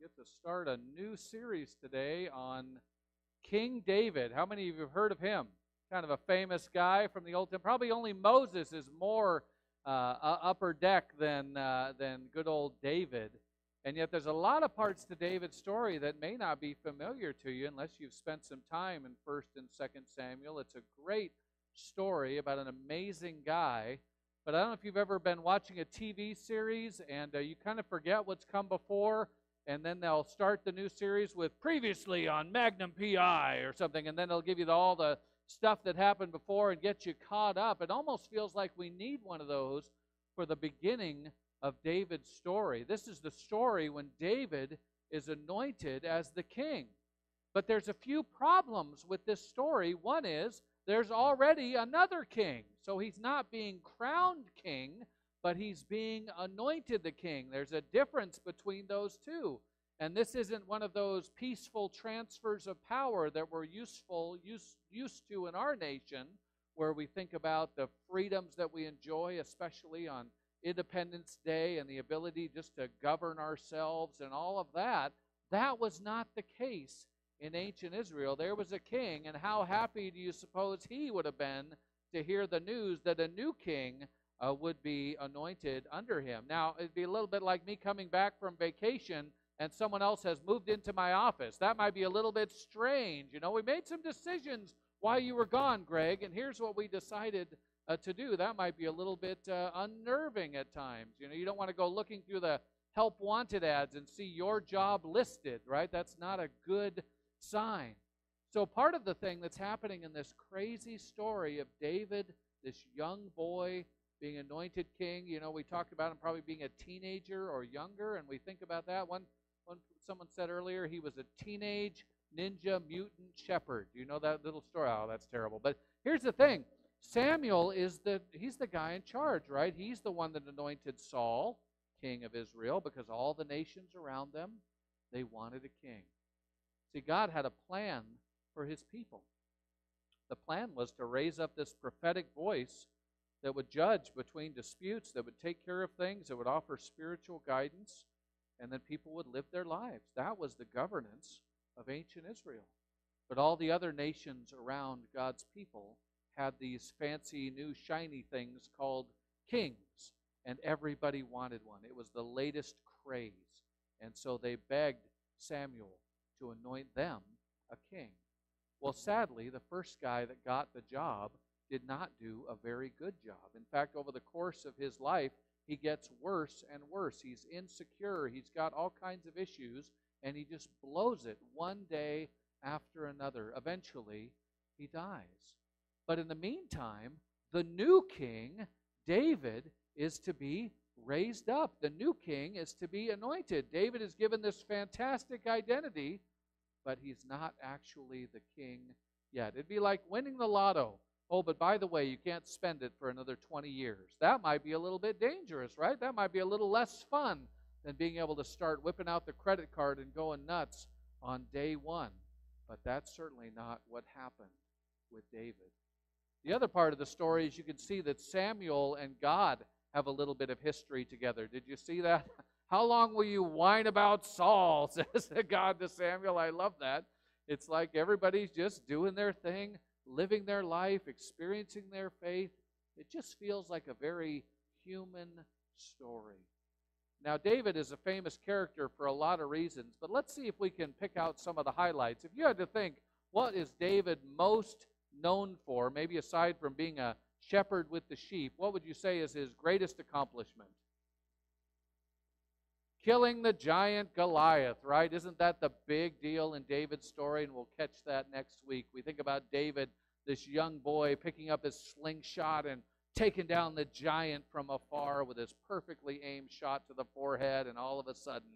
get to start a new series today on King David. How many of you have heard of him? Kind of a famous guy from the Old Testament. Probably only Moses is more upper deck than good old David. And yet there's a lot of parts to David's story that may not be familiar to you unless you've spent some time in 1st and 2nd Samuel. It's a great story about an amazing guy. But I don't know if you've ever been watching a TV series and you kind of forget what's come before, and then they'll start the new series with previously on Magnum PI or something, and then they'll give you all the stuff that happened before and get you caught up. It almost feels like we need one of those for the beginning of David's story. This is the story when David is anointed as the king. But there's a few problems with this story. One is there's already another king. So he's not being crowned king, but he's being anointed the king. There's a difference between those two. And this isn't one of those peaceful transfers of power that we're used to in our nation, where we think about the freedoms that we enjoy, especially on Independence Day, and the ability just to govern ourselves and all of that. That was not the case in ancient Israel. There was a king, and how happy do you suppose he would have been to hear the news that a new king would be anointed under him? Now, it'd be a little bit like me coming back from vacation and someone else has moved into my office. That might be a little bit strange. You know, we made some decisions while you were gone, Greg, and here's what we decided to do. That might be a little bit unnerving at times. You know, you don't want to go looking through the help wanted ads and see your job listed, right? That's not a good sign. So part of the thing that's happening in this crazy story of David, this young boy being anointed king, you know, we talked about him probably being a teenager or younger, and we think about that. Someone said earlier he was a teenage ninja mutant shepherd. You know that little story? Oh, that's terrible. But here's the thing. Samuel he's the guy in charge, right? He's the one that anointed Saul, king of Israel, because all the nations around them, they wanted a king. See, God had a plan for his people. The plan was to raise up this prophetic voice that would judge between disputes, that would take care of things, that would offer spiritual guidance, and then people would live their lives. That was the governance of ancient Israel. But all the other nations around God's people had these fancy new shiny things called kings, and everybody wanted one. It was the latest craze. And so they begged Samuel to anoint them a king. Well, sadly, the first guy that got the job did not do a very good job. In fact, over the course of his life, he gets worse and worse. He's insecure. He's got all kinds of issues, and he just blows it one day after another. Eventually, he dies. But in the meantime, the new king, David, is to be raised up. The new king is to be anointed. David is given this fantastic identity, but he's not actually the king yet. It'd be like winning the lotto. Oh, but by the way, you can't spend it for another 20 years. That might be a little bit dangerous, right? That might be a little less fun than being able to start whipping out the credit card and going nuts on day one. But that's certainly not what happened with David. The other part of the story is you can see that Samuel and God have a little bit of history together. Did you see that? How long will you whine about Saul, says God to Samuel. I love that. It's like everybody's just doing their thing, living their life, experiencing their faith. It just feels like a very human story. Now, David is a famous character for a lot of reasons, but let's see if we can pick out some of the highlights. If you had to think, what is David most known for, maybe aside from being a shepherd with the sheep, what would you say is his greatest accomplishment? Killing the giant Goliath, right? Isn't that the big deal in David's story? And we'll catch that next week. We think about David, this young boy, picking up his slingshot and taking down the giant from afar with his perfectly aimed shot to the forehead, and all of a sudden,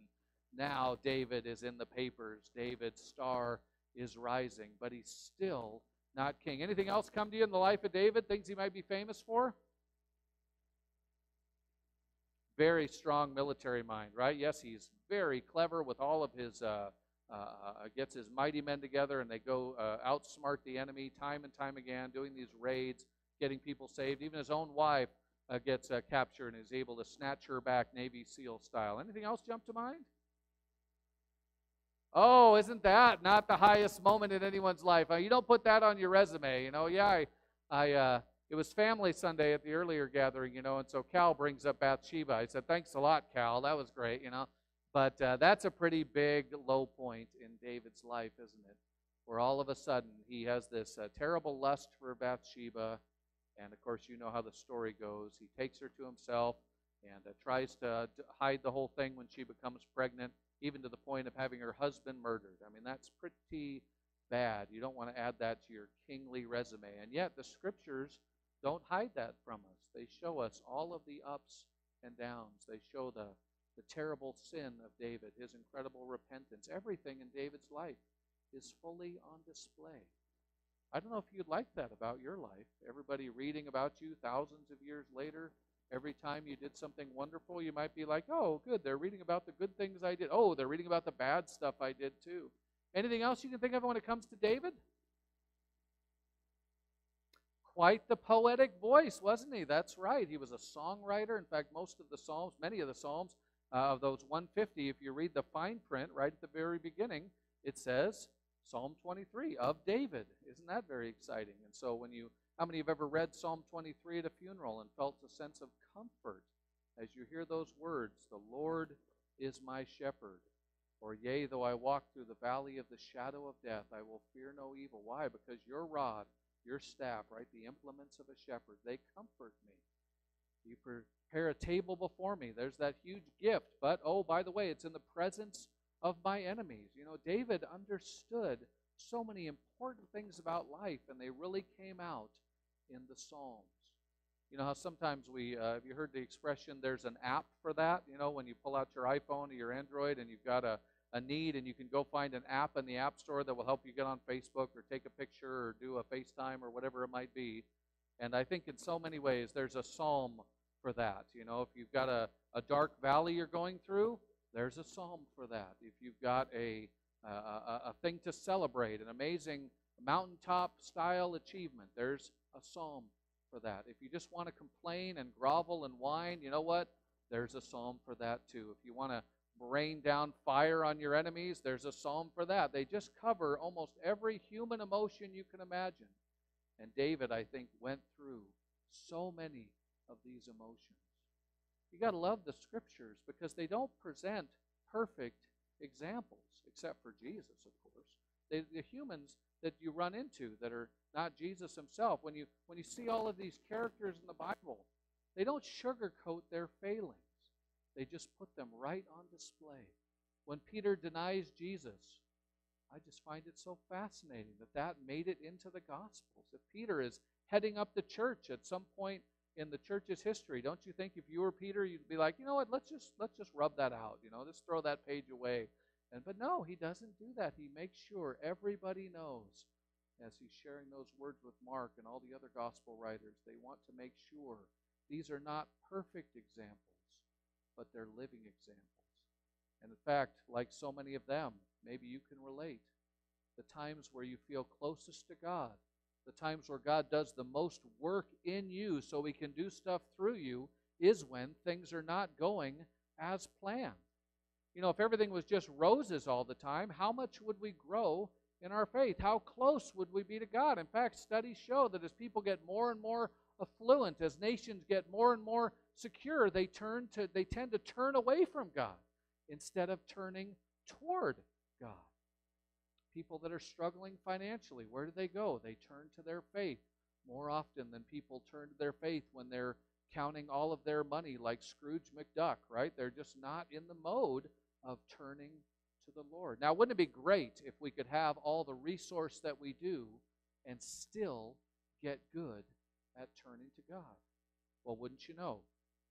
now David is in the papers. David's star is rising, but he's still not king. Anything else come to you in the life of David, things he might be famous for? Very strong military mind, right? Yes, he's very clever with all of his, gets his mighty men together, and they go outsmart the enemy time and time again, doing these raids, getting people saved. Even his own wife gets captured and is able to snatch her back Navy SEAL style. Anything else jump to mind? Oh, isn't that not the highest moment in anyone's life? You don't put that on your resume, Yeah, it was family Sunday at the earlier gathering, and so Cal brings up Bathsheba. I said, "Thanks a lot, Cal. That was great." But that's a pretty big low point in David's life, isn't it? Where all of a sudden he has this terrible lust for Bathsheba, and of course you know how the story goes. He takes her to himself and tries to hide the whole thing when she becomes pregnant, even to the point of having her husband murdered. I mean, that's pretty bad. You don't want to add that to your kingly resume. And yet the scriptures don't hide that from us. They show us all of the ups and downs. They show the terrible sin of David, his incredible repentance. Everything in David's life is fully on display. I don't know if you'd like that about your life. Everybody reading about you thousands of years later. Every time you did something wonderful, you might be like, "Oh, good, they're reading about the good things I did. Oh, they're reading about the bad stuff I did too." Anything else you can think of when it comes to David? Quite the poetic voice, wasn't he? That's right. He was a songwriter. In fact, most of the Psalms, many of the Psalms, of those 150, if you read the fine print right at the very beginning, it says Psalm 23 of David. Isn't that very exciting? And so how many have ever read Psalm 23 at a funeral and felt a sense of comfort as you hear those words, "The Lord is my shepherd," or "Yea, though I walk through the valley of the shadow of death, I will fear no evil." Why? Because your rod, your staff, right, the implements of a shepherd, they comfort me. You prepare a table before me. There's that huge gift. But, oh, by the way, it's in the presence of my enemies. David understood so many important things about life, and they really came out in the Psalms. You know how sometimes have you heard the expression, there's an app for that? When you pull out your iPhone or your Android and you've got a need and you can go find an app in the App Store that will help you get on Facebook or take a picture or do a FaceTime or whatever it might be. And I think in so many ways there's a psalm for that. If you've got a dark valley you're going through, there's a psalm for that. If you've got a thing to celebrate, an amazing mountaintop style achievement, there's a psalm for that. If you just want to complain and grovel and whine, you know what? There's a psalm for that too. If you want to rain down fire on your enemies, there's a psalm for that. They just cover almost every human emotion you can imagine. And David, I think, went through so many of these emotions. You got to love the scriptures because they don't present perfect examples, except for Jesus, of course. The humans that you run into that are not Jesus himself, when you see all of these characters in the Bible, they don't sugarcoat their failings. They just put them right on display. When Peter denies Jesus, I just find it so fascinating that made it into the Gospels. If Peter is heading up the church at some point in the church's history, don't you think if you were Peter, you'd be like, you know what, let's just rub that out, just throw that page away. But no, he doesn't do that. He makes sure everybody knows as he's sharing those words with Mark and all the other gospel writers. They want to make sure these are not perfect examples, but they're living examples. And in fact, like so many of them, maybe you can relate. The times where you feel closest to God, the times where God does the most work in you so he can do stuff through you, is when things are not going as planned. If everything was just roses all the time, how much would we grow in our faith? How close would we be to God? In fact, studies show that as people get more and more affluent, as nations get more and more secure, they tend to turn away from God instead of turning toward God. People that are struggling financially, where do they go? They turn to their faith more often than people turn to their faith when they're counting all of their money like Scrooge McDuck, right? They're just not in the mode of turning to the Lord. Now, wouldn't it be great if we could have all the resource that we do and still get good at turning to God? Well, wouldn't you know,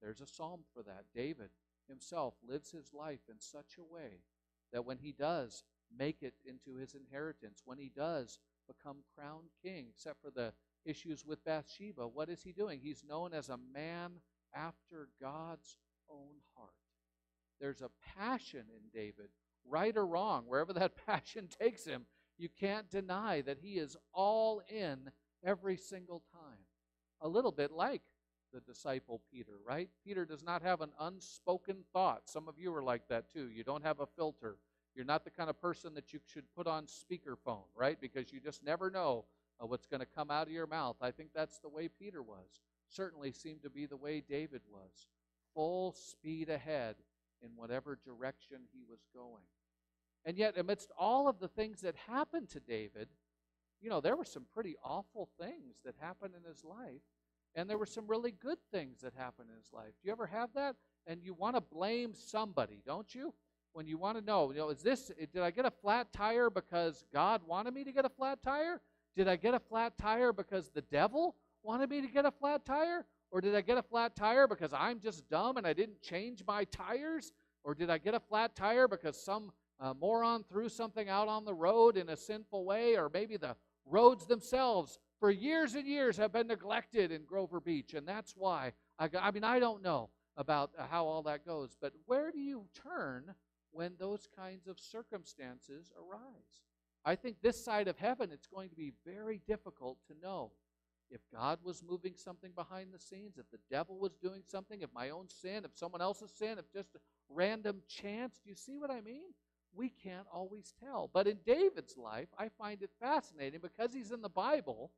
there's a psalm for that. David himself lives his life in such a way that when he does make it into his inheritance, when he does become crowned king, except for the issues with Bathsheba, what is he doing? He's known as a man after God's own heart. There's a passion in David, right or wrong, wherever that passion takes him, you can't deny that he is all in every single time. A little bit like the disciple Peter, right? Peter does not have an unspoken thought. Some of you are like that too. You don't have a filter. You're not the kind of person that you should put on speakerphone, right? Because you just never know what's going to come out of your mouth. I think that's the way Peter was. Certainly seemed to be the way David was. Full speed ahead in whatever direction he was going. And yet, amidst all of the things that happened to David, there were some pretty awful things that happened in his life. And there were some really good things that happened in his life. Do you ever have that? And you want to blame somebody, don't you? When you want to know, did I get a flat tire because God wanted me to get a flat tire? Did I get a flat tire because the devil wanted me to get a flat tire? Or did I get a flat tire because I'm just dumb and I didn't change my tires? Or did I get a flat tire because some moron threw something out on the road in a sinful way? Or maybe the roads themselves for years and years have been neglected in Grover Beach, and that's why. I don't know about how all that goes, but where do you turn when those kinds of circumstances arise? I think this side of heaven, it's going to be very difficult to know if God was moving something behind the scenes, if the devil was doing something, if my own sin, if someone else's sin, if just a random chance. Do you see what I mean? We can't always tell. But in David's life, I find it fascinating because he's in the Bible.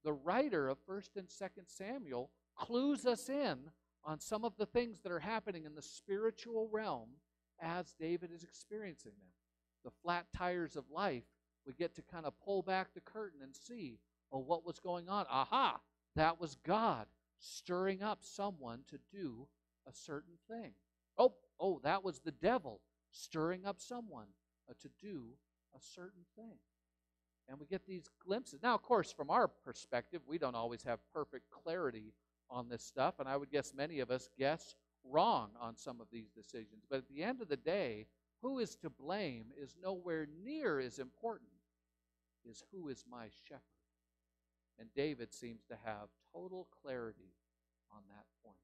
The writer of 1st and 2nd Samuel clues us in on some of the things that are happening in the spiritual realm as David is experiencing them. The flat tires of life, we get to kind of pull back the curtain and see, what was going on? Aha, that was God stirring up someone to do a certain thing. Oh, that was the devil stirring up someone to do a certain thing. And we get these glimpses. Now, of course, from our perspective, we don't always have perfect clarity on this stuff, and I would guess many of us guess wrong on some of these decisions. But at the end of the day, who is to blame is nowhere near as important as who is my shepherd. And David seems to have total clarity on that point.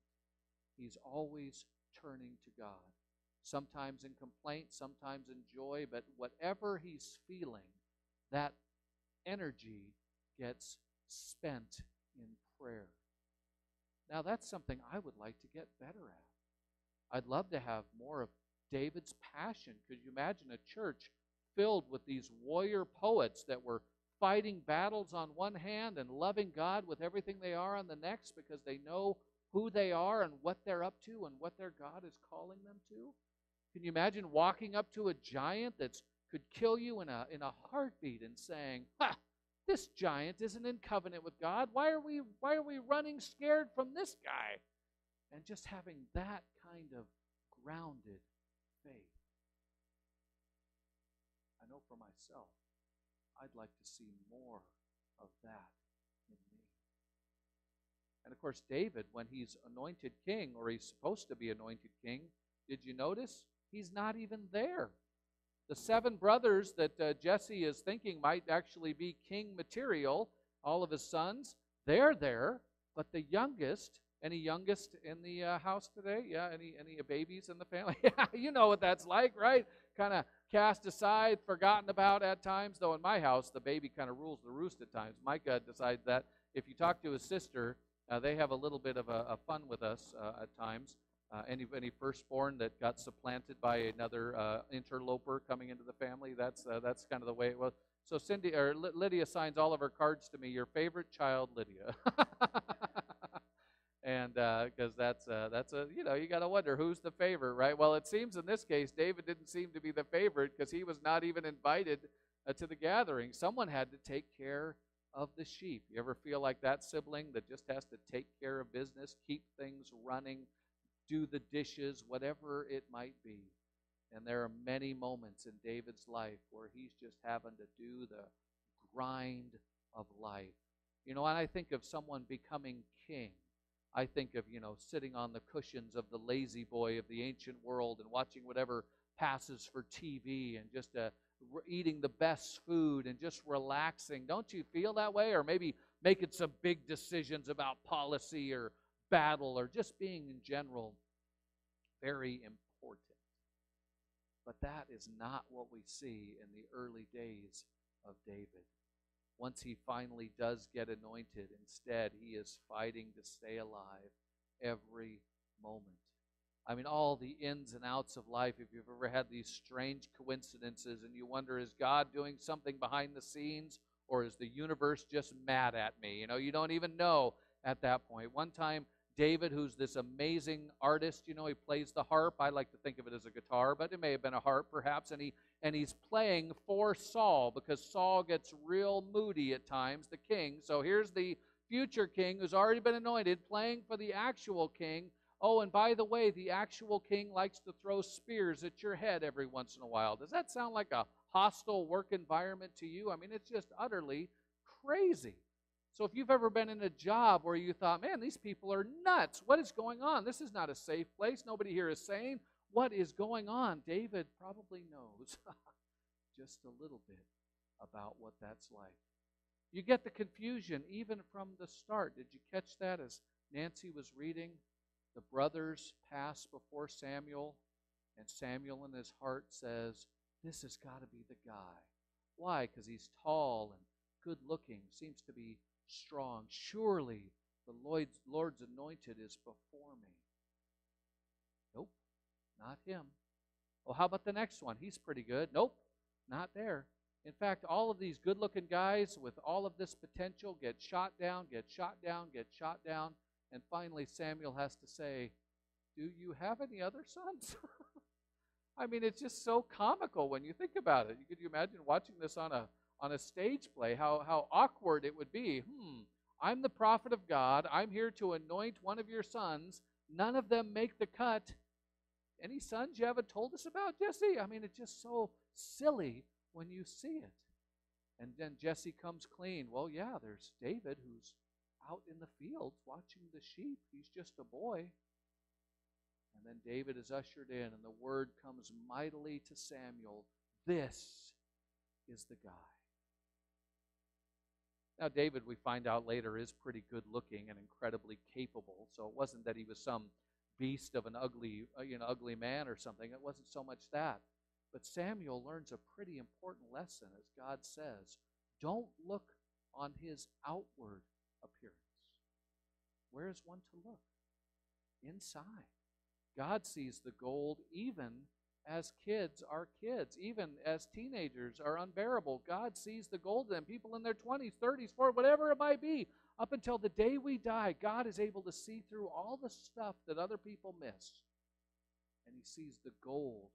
He's always turning to God, sometimes in complaint, sometimes in joy, but whatever he's feeling, that energy gets spent in prayer. Now, that's something I would like to get better at. I'd love to have more of David's passion. Could you imagine a church filled with these warrior poets that were fighting battles on one hand and loving God with everything they are on the next because they know who they are and what they're up to and what their God is calling them to? Can you imagine walking up to a giant that could kill you in a heartbeat and saying, this giant isn't in covenant with God. Why are we running scared from this guy? And just having that kind of grounded faith. I know for myself, I'd like to see more of that in me. And of course, David, when he's anointed king, or he's supposed to be anointed king, did you notice? He's not even there. The 7 brothers that Jesse is thinking might actually be king material, all of his sons, they're there, but the youngest, any youngest in the house today? Yeah, any babies in the family? Yeah, you know what that's like, right? Kind of cast aside, forgotten about at times, though in my house, the baby kind of rules the roost at times. Micah decides that if you talk to his sister, they have a little bit of a fun with us at times. Any firstborn that got supplanted by another interloper coming into the family, that's kind of the way it was. So Cindy or Lydia signs all of her cards to me. Your favorite child, Lydia, and because that's you got to wonder who's the favorite, right? Well, it seems in this case David didn't seem to be the favorite because he was not even invited to the gathering. Someone had to take care of the sheep. You ever feel like that sibling that just has to take care of business, keep things running, do the dishes, whatever it might be? And there are many moments in David's life where he's just having to do the grind of life. And I think of someone becoming king. I think of, sitting on the cushions of the lazy boy of the ancient world and watching whatever passes for TV and just eating the best food and just relaxing. Don't you feel that way? Or maybe making some big decisions about policy or battle or just being in general very important. But that is not what we see in the early days of David. Once he finally does get anointed, instead he is fighting to stay alive every moment. I mean, all the ins and outs of life. If you've ever had these strange coincidences and you wonder, is God doing something behind the scenes, or is the universe just mad at me? You don't even know at that point. One time, David, who's this amazing artist, he plays the harp. I like to think of it as a guitar, but it may have been a harp perhaps, and he's playing for Saul, because Saul gets real moody at times, the king. So here's the future king who's already been anointed playing for the actual king. Oh, and by the way, the actual king likes to throw spears at your head every once in a while. Does that sound like a hostile work environment to you? I mean, it's just utterly crazy. So if you've ever been in a job where you thought, man, these people are nuts. What is going on? This is not a safe place. Nobody here is sane. What is going on? David probably knows just a little bit about what that's like. You get the confusion even from the start. Did you catch that as Nancy was reading? The brothers pass before Samuel, and Samuel in his heart says, this has got to be the guy. Why? Because he's tall and good looking, seems to be strong. Surely the Lord's anointed is before me. Nope, not him. Well, how about the next one? He's pretty good. Nope, not there. In fact, all of these good-looking guys with all of this potential get shot down, get shot down, get shot down, and finally Samuel has to say, do you have any other sons? I mean, it's just so comical when you think about it. Could you imagine watching this on a stage play, how awkward it would be? I'm the prophet of God. I'm here to anoint one of your sons. None of them make the cut. Any sons you haven't told us about, Jesse? I mean, it's just so silly when you see it. And then Jesse comes clean. Well, yeah, there's David who's out in the fields watching the sheep. He's just a boy. And then David is ushered in, and the word comes mightily to Samuel. This is the guy. Now, David, we find out later, is pretty good looking and incredibly capable. So it wasn't that he was some beast of an ugly man or something. It wasn't so much that. But Samuel learns a pretty important lesson, as God says, don't look on his outward appearance. Where is one to look? Inside. God sees the gold even as kids are kids, even as teenagers are unbearable. God sees the gold in them. People in their 20s, 30s, 40s, whatever it might be, up until the day we die, God is able to see through all the stuff that other people miss. And he sees the gold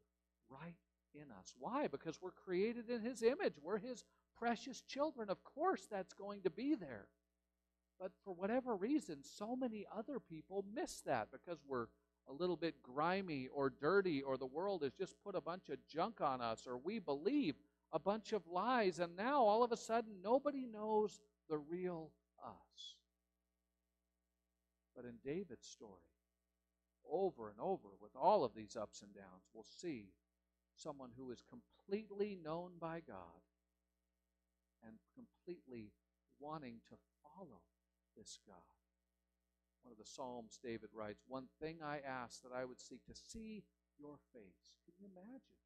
right in us. Why? Because we're created in his image. We're his precious children. Of course that's going to be there. But for whatever reason, so many other people miss that because we're a little bit grimy or dirty, or the world has just put a bunch of junk on us, or we believe a bunch of lies, and now all of a sudden nobody knows the real us. But in David's story, over and over, with all of these ups and downs, we'll see someone who is completely known by God and completely wanting to follow this God. One of the Psalms, David writes, one thing I ask, that I would seek, to see your face. Can you imagine?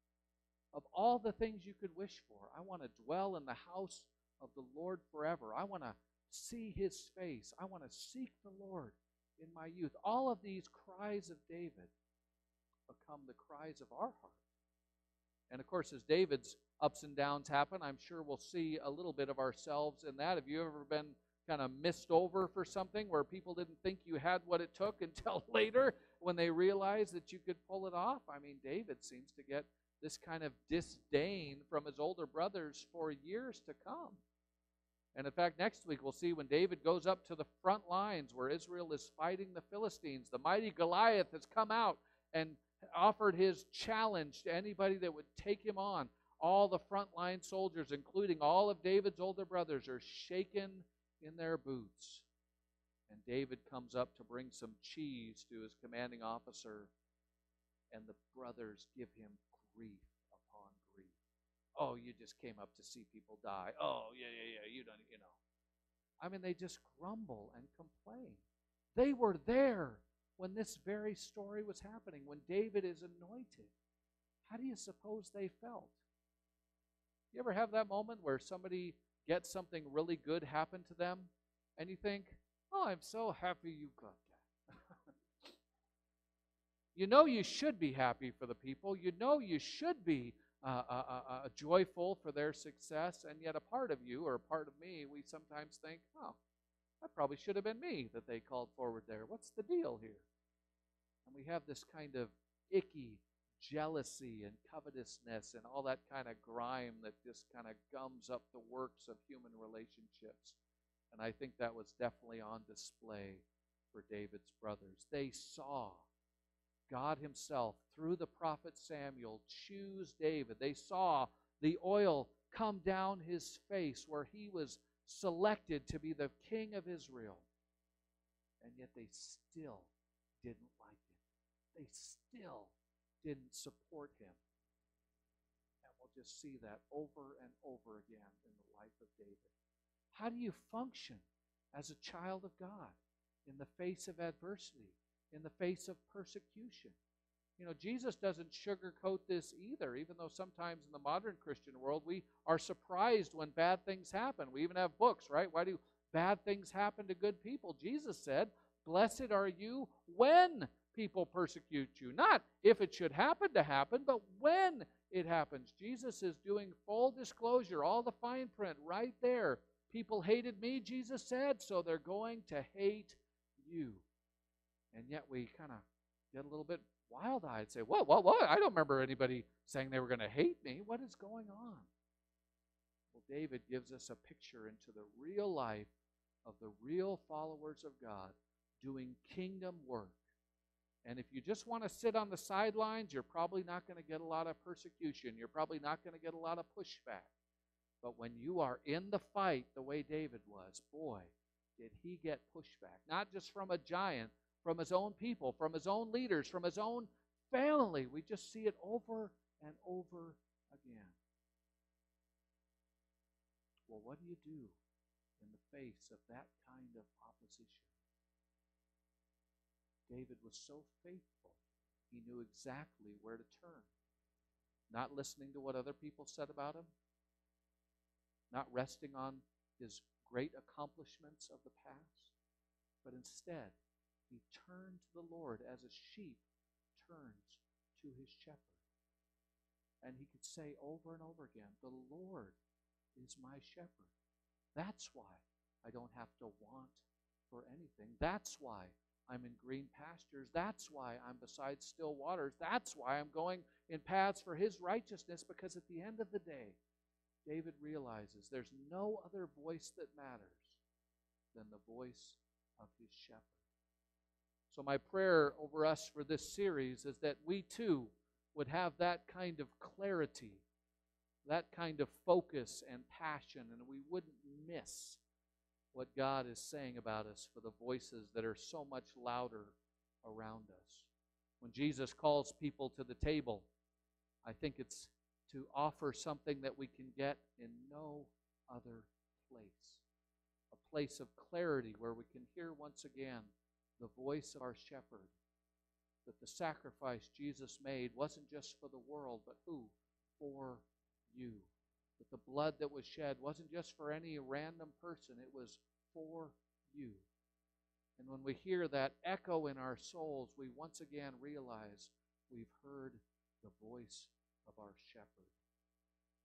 Of all the things you could wish for, I want to dwell in the house of the Lord forever. I want to see his face. I want to seek the Lord in my youth. All of these cries of David become the cries of our heart. And of course, as David's ups and downs happen, I'm sure we'll see a little bit of ourselves in that. Have you ever been kind of missed over for something where people didn't think you had what it took until later when they realized that you could pull it off? I mean, David seems to get this kind of disdain from his older brothers for years to come. And in fact, next week we'll see when David goes up to the front lines where Israel is fighting the Philistines. The mighty Goliath has come out and offered his challenge to anybody that would take him on. All the frontline soldiers, including all of David's older brothers, are shaken in their boots. And David comes up to bring some cheese to his commanding officer, and the brothers give him grief upon grief. Oh, you just came up to see people die. Oh, yeah, you don't, I mean, they just grumble and complain. They were there when this very story was happening, when David is anointed. How do you suppose they felt? You ever have that moment where somebody gets something really good happen to them, and you think, oh, I'm so happy you got that. You know you should be happy for the people. You know you should be joyful for their success. And yet a part of you or a part of me, we sometimes think, oh, that probably should have been me that they called forward there. What's the deal here? And we have this kind of icky jealousy and covetousness and all that kind of grime that just kind of gums up the works of human relationships. And I think that was definitely on display for David's brothers. They saw God himself, through the prophet Samuel, choose David. They saw the oil come down his face where he was selected to be the king of Israel. And yet they still didn't like him. They still didn't support him. And we'll just see that over and over again in the life of David. How do you function as a child of God in the face of adversity, in the face of persecution? You know, Jesus doesn't sugarcoat this either, even though sometimes in the modern Christian world we are surprised when bad things happen. We even have books, right? Why do bad things happen to good people? Jesus said, "Blessed are you when people persecute you." Not if it should happen to happen, but when it happens. Jesus is doing full disclosure, all the fine print right there. People hated me, Jesus said, so they're going to hate you. And yet we kind of get a little bit wild-eyed, say, what? I don't remember anybody saying they were going to hate me. What is going on? Well, David gives us a picture into the real life of the real followers of God doing kingdom work. And if you just want to sit on the sidelines, you're probably not going to get a lot of persecution. You're probably not going to get a lot of pushback. But when you are in the fight the way David was, boy, did he get pushback. Not just from a giant, from his own people, from his own leaders, from his own family. We just see it over and over again. Well, what do you do in the face of that kind of opposition? David was so faithful, he knew exactly where to turn. Not listening to what other people said about him, not resting on his great accomplishments of the past, but instead, he turned to the Lord as a sheep turns to his shepherd. And he could say over and over again, the Lord is my shepherd. That's why I don't have to want for anything. That's why I'm in green pastures. That's why I'm beside still waters. That's why I'm going in paths for his righteousness, because at the end of the day, David realizes there's no other voice that matters than the voice of his shepherd. So my prayer over us for this series is that we too would have that kind of clarity, that kind of focus and passion, and we wouldn't miss what God is saying about us for the voices that are so much louder around us. When Jesus calls people to the table, I think it's to offer something that we can get in no other place. A place of clarity where we can hear once again the voice of our shepherd. That the sacrifice Jesus made wasn't just for the world, but who? For you. That the blood that was shed wasn't just for any random person, it was for you. And when we hear that echo in our souls, we once again realize we've heard the voice of our shepherd.